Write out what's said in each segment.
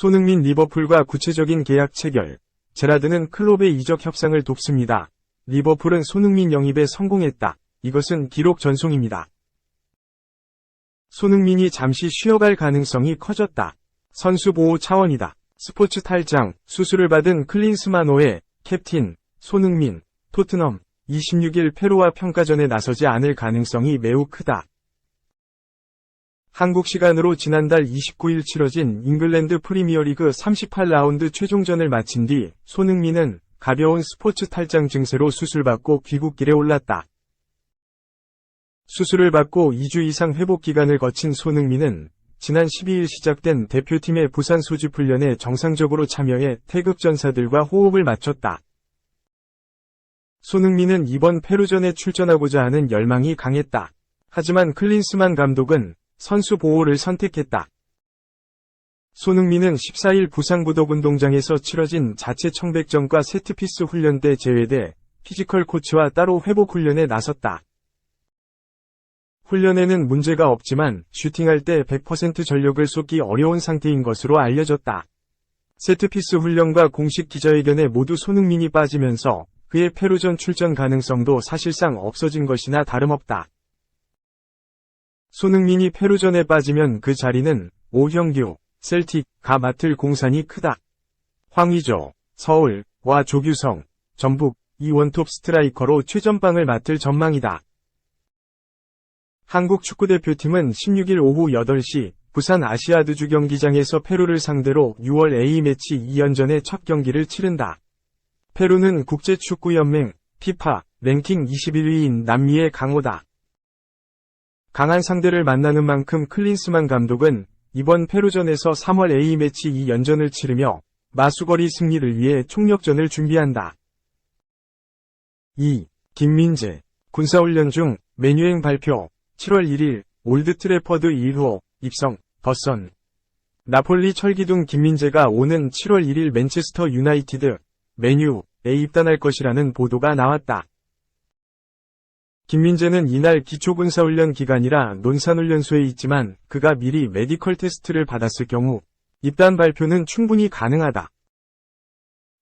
손흥민 리버풀과 구체적인 계약 체결. 제라드는 클롭의 이적 협상을 돕습니다. 리버풀은 손흥민 영입에 성공했다. 이것은 기록 전송입니다. 손흥민이 잠시 쉬어갈 가능성이 커졌다. 선수 보호 차원이다. 스포츠 탈장, 수술을 받은 클린스만호의 캡틴, 손흥민, 토트넘, 26일 페루와 평가전에 나서지 않을 가능성이 매우 크다. 한국 시간으로 지난달 29일 치러진 잉글랜드 프리미어리그 38라운드 최종전을 마친 뒤 손흥민은 가벼운 스포츠 탈장 증세로 수술받고 귀국길에 올랐다. 수술을 받고 2주 이상 회복 기간을 거친 손흥민은 지난 12일 시작된 대표팀의 부산 소집 훈련에 정상적으로 참여해 태극 전사들과 호흡을 맞췄다. 손흥민은 이번 페루전에 출전하고자 하는 열망이 강했다. 하지만 클린스만 감독은 선수 보호를 선택했다. 손흥민은 14일 부상부덕운동장에서 치러진 자체 청백전과 세트피스 훈련 때 제외돼 피지컬 코치와 따로 회복 훈련에 나섰다. 훈련에는 문제가 없지만 슈팅할 때 100% 전력을 쏟기 어려운 상태인 것으로 알려졌다. 세트피스 훈련과 공식 기자회견에 모두 손흥민이 빠지면서 그의 페루전 출전 가능성도 사실상 없어진 것이나 다름없다. 손흥민이 페루전에 빠지면 그 자리는 오형규, 셀틱가 맡을 공산이 크다. 황의조, 서울와 조규성, 전북, 이 원톱 스트라이커로 최전방을 맡을 전망이다. 한국 축구대표팀은 16일 오후 8시 부산 아시아드주 경기장에서 페루를 상대로 6월 A매치 2연전의 첫 경기를 치른다. 페루는 국제축구연맹 피파 랭킹 21위인 남미의 강호다. 강한 상대를 만나는 만큼 클린스만 감독은 이번 페루전에서 3월 A매치 2연전을 치르며 마수거리 승리를 위해 총력전을 준비한다. 2. 김민재. 군사훈련 중 메뉴행 발표. 7월 1일 올드트래퍼드 1호 입성. 더선. 나폴리 철기둥 김민재가 오는 7월 1일 맨체스터 유나이티드 맨유에 입단할 것이라는 보도가 나왔다. 김민재는 이날 기초군사훈련 기간이라 논산훈련소에 있지만 그가 미리 메디컬 테스트를 받았을 경우 입단 발표는 충분히 가능하다.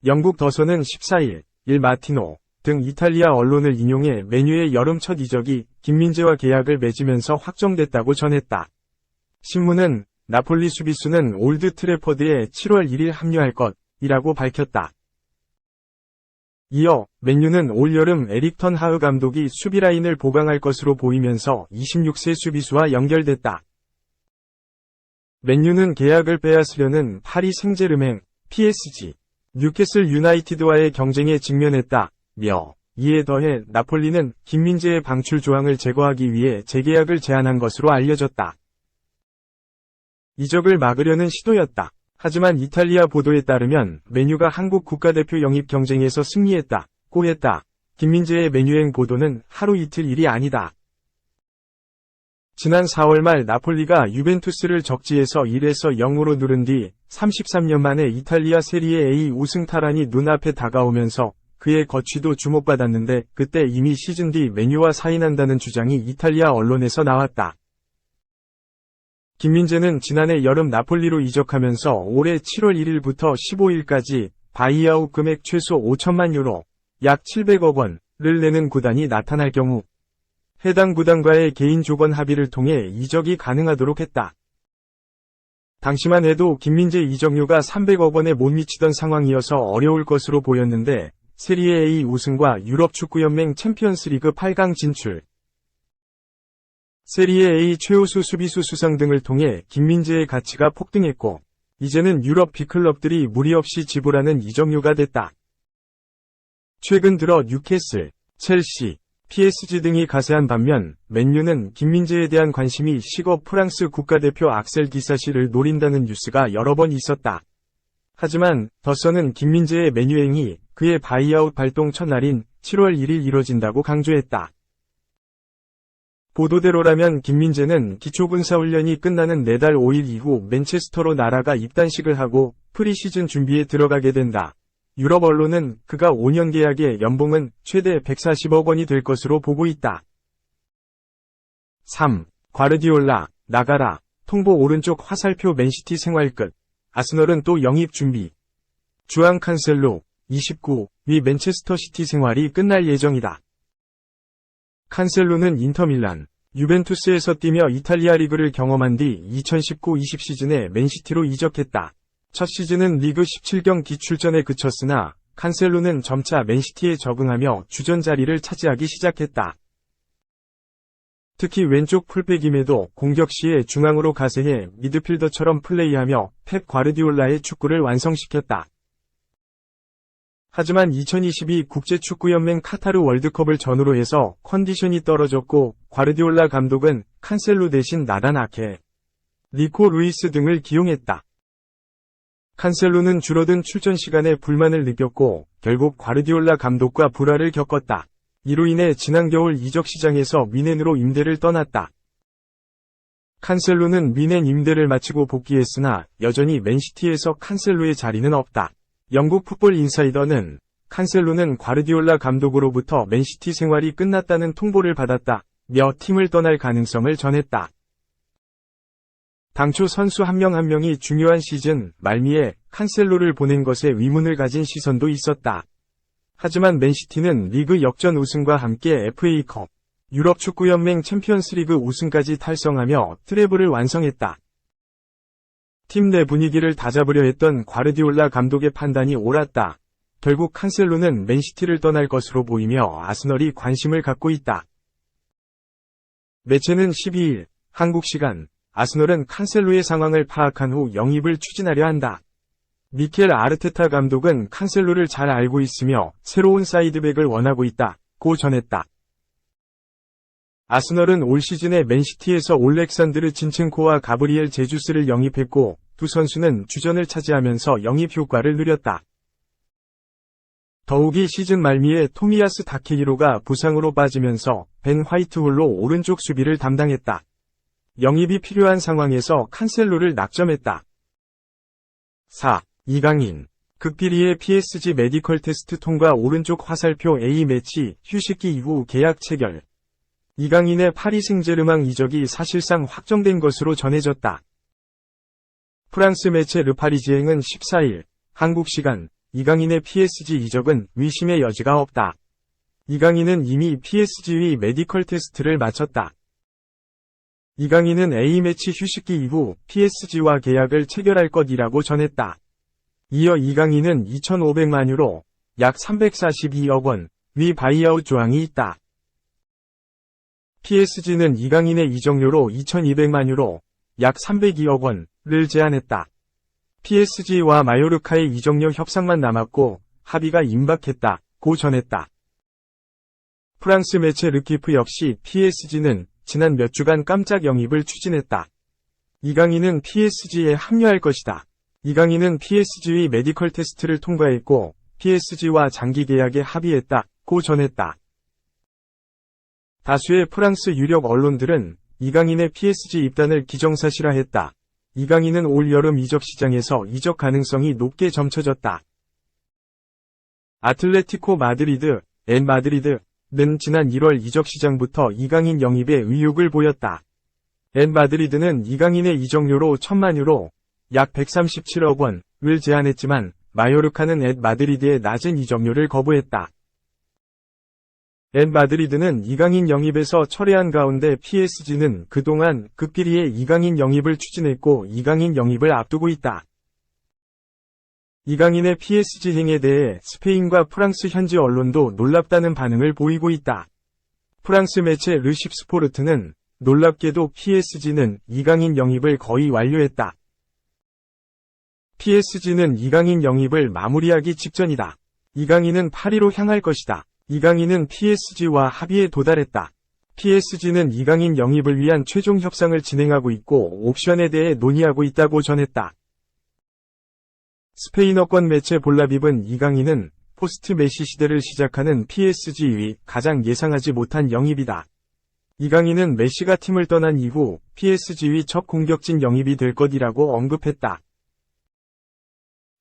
영국 더선은 14일 일 마티노 등 이탈리아 언론을 인용해 맨유의 여름 첫 이적이 김민재와 계약을 맺으면서 확정됐다고 전했다. 신문은 나폴리 수비수는 올드 트래퍼드에 7월 1일 합류할 것이라고 밝혔다. 이어 맨유는 올여름 에릭 텐 하흐 감독이 수비라인을 보강할 것으로 보이면서 26세 수비수와 연결됐다. 맨유는 계약을 빼앗으려는 파리 생제르맹, PSG, 뉴캐슬 유나이티드와의 경쟁에 직면했다며 이에 더해 나폴리는 김민재의 방출 조항을 제거하기 위해 재계약을 제안한 것으로 알려졌다. 이적을 막으려는 시도였다. 하지만 이탈리아 보도에 따르면 맨유가 한국 국가대표 영입 경쟁에서 승리했다고 했다. 김민재의 맨유행 보도는 하루 이틀 일이 아니다. 지난 4월 말 나폴리가 유벤투스를 적지에서 1에서 0으로 누른 뒤 33년 만에 이탈리아 세리에 A 우승 탈환이 눈앞에 다가오면서 그의 거취도 주목받았는데 그때 이미 시즌 뒤 맨유와 사인한다는 주장이 이탈리아 언론에서 나왔다. 김민재는 지난해 여름 나폴리로 이적하면서 올해 7월 1일부터 15일까지 바이아웃 금액 최소 5천만 유로, 약 700억 원을 내는 구단이 나타날 경우 해당 구단과의 개인 조건 합의를 통해 이적이 가능하도록 했다. 당시만 해도 김민재 이적료가 300억 원에 못 미치던 상황이어서 어려울 것으로 보였는데 세리에 A 우승과 유럽축구연맹 챔피언스리그 8강 진출, 세리에 A 최우수 수비수 수상 등을 통해 김민재의 가치가 폭등했고 이제는 유럽 빅클럽들이 무리 없이 지불하는 이적료가 됐다. 최근 들어 뉴캐슬, 첼시, PSG 등이 가세한 반면 맨유는 김민재에 대한 관심이 식어 프랑스 국가대표 악셀 디사시를 노린다는 뉴스가 여러 번 있었다. 하지만 더선은 김민재의 맨유행이 그의 바이아웃 발동 첫날인 7월 1일 이뤄진다고 강조했다. 보도대로라면 김민재는 기초군사훈련이 끝나는 내달 5일 이후 맨체스터로 날아가 입단식을 하고 프리시즌 준비에 들어가게 된다. 유럽 언론은 그가 5년 계약의 연봉은 최대 140억 원이 될 것으로 보고 있다. 3. 과르디올라, 나가라, 통보 오른쪽 화살표 맨시티 생활 끝. 아스널은 또 영입 준비. 주앙 칸셀로, 29위 맨체스터 시티 생활이 끝날 예정이다. 칸셀로는 인터밀란, 유벤투스에서 뛰며 이탈리아 리그를 경험한 뒤 2019-20 시즌에 맨시티로 이적했다. 첫 시즌은 리그 17경기 출전에 그쳤으나 칸셀로는 점차 맨시티에 적응하며 주전 자리를 차지하기 시작했다. 특히 왼쪽 풀백임에도 공격 시에 중앙으로 가세해 미드필더처럼 플레이하며 펩 과르디올라의 축구를 완성시켰다. 하지만 2022 국제축구연맹 카타르 월드컵을 전후로 해서 컨디션이 떨어졌고 과르디올라 감독은 칸셀로 대신 나단 아케, 니코 루이스 등을 기용했다. 칸셀로는 줄어든 출전 시간에 불만을 느꼈고 결국 과르디올라 감독과 불화를 겪었다. 이로 인해 지난 겨울 이적 시장에서 미넨으로 임대를 떠났다. 칸셀로는 미넨 임대를 마치고 복귀했으나 여전히 맨시티에서 칸셀로의 자리는 없다. 영국 풋볼 인사이더는 칸셀로는 과르디올라 감독으로부터 맨시티 생활이 끝났다는 통보를 받았다. 며 팀을 떠날 가능성을 전했다. 당초 선수 한 명 한 명이 중요한 시즌 말미에 칸셀로를 보낸 것에 의문을 가진 시선도 있었다. 하지만 맨시티는 리그 역전 우승과 함께 FA컵, 유럽 축구연맹 챔피언스리그 우승까지 달성하며 트래블을 완성했다. 팀 내 분위기를 다잡으려 했던 과르디올라 감독의 판단이 옳았다. 결국 칸셀로는 맨시티를 떠날 것으로 보이며 아스널이 관심을 갖고 있다. 매체는 12일 한국 시간 아스널은 칸셀로의 상황을 파악한 후 영입을 추진하려 한다. 미켈 아르테타 감독은 칸셀로를 잘 알고 있으며 새로운 사이드백을 원하고 있다고 전했다. 아스널은 올 시즌에 맨시티에서 올렉산드르 진첸코와 가브리엘 제주스를 영입했고 두 선수는 주전을 차지하면서 영입 효과를 누렸다. 더욱이 시즌 말미에 토미야스 다케히로가 부상으로 빠지면서 벤 화이트홀로 오른쪽 수비를 담당했다. 영입이 필요한 상황에서 칸셀로를 낙점했다. 4. 이강인. 극비리의 PSG 메디컬 테스트 통과 오른쪽 화살표 A매치 휴식기 이후 계약 체결. 이강인의 파리 생제르맹 이적이 사실상 확정된 것으로 전해졌다. 프랑스 매체 르파리지앵은 14일 한국 시간 이강인의 PSG 이적은 의심의 여지가 없다. 이강인은 이미 PSG의 메디컬 테스트를 마쳤다. 이강인은 A매치 휴식기 이후 PSG와 계약을 체결할 것이라고 전했다. 이어 이강인은 2,500만 유로, 약 342억 원의 바이아웃 조항이 있다. PSG는 이강인의 이적료로 2,200만 유로, 약 302억 원을 제안했다. PSG와 마요르카의 이적료 협상만 남았고 합의가 임박했다고 전했다. 프랑스 매체 르키프 역시 PSG는 지난 몇 주간 깜짝 영입을 추진했다. 이강인은 PSG에 합류할 것이다. 이강인은 PSG의 메디컬 테스트를 통과했고 PSG와 장기 계약에 합의했다고 전했다. 다수의 프랑스 유력 언론들은 이강인의 PSG 입단을 기정사실화했다. 이강인은 올 여름 이적 시장에서 이적 가능성이 높게 점쳐졌다. 아틀레티코 마드리드, 엔 마드리드는 지난 1월 이적 시장부터 이강인 영입에 의욕을 보였다. 엔 마드리드는 이강인의 이적료로 1,000만 유로, 약 137억 원을 제안했지만 마요르카는 엔 마드리드의 낮은 이적료를 거부했다. 엔 마드리드는 이강인 영입에서 철회한 가운데 PSG는 그동안 극비리의 이강인 영입을 추진했고 이강인 영입을 앞두고 있다. 이강인의 PSG 행에 대해 스페인과 프랑스 현지 언론도 놀랍다는 반응을 보이고 있다. 프랑스 매체 르십스포르트는 놀랍게도 PSG는 이강인 영입을 거의 완료했다. PSG는 이강인 영입을 마무리하기 직전이다. 이강인은 파리로 향할 것이다. 이강인은 PSG와 합의에 도달했다. PSG는 이강인 영입을 위한 최종 협상을 진행하고 있고 옵션에 대해 논의하고 있다고 전했다. 스페인어권 매체 볼라빕은 이강인은 포스트 메시 시대를 시작하는 PSG의 가장 예상하지 못한 영입이다. 이강인은 메시가 팀을 떠난 이후 PSG의 첫 공격진 영입이 될 것이라고 언급했다.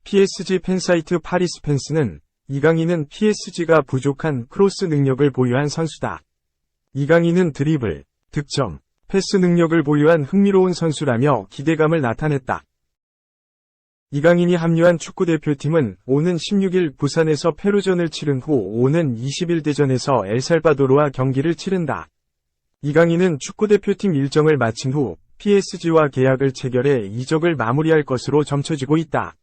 PSG 팬사이트 파리스 팬스는 이강인은 PSG가 부족한 크로스 능력을 보유한 선수다. 이강인은 드리블, 득점, 패스 능력을 보유한 흥미로운 선수라며 기대감을 나타냈다. 이강인이 합류한 축구대표팀은 오는 16일 부산에서 페루전을 치른 후 오는 20일 대전에서 엘살바도르와 경기를 치른다. 이강인은 축구대표팀 일정을 마친 후 PSG와 계약을 체결해 이적을 마무리할 것으로 점쳐지고 있다.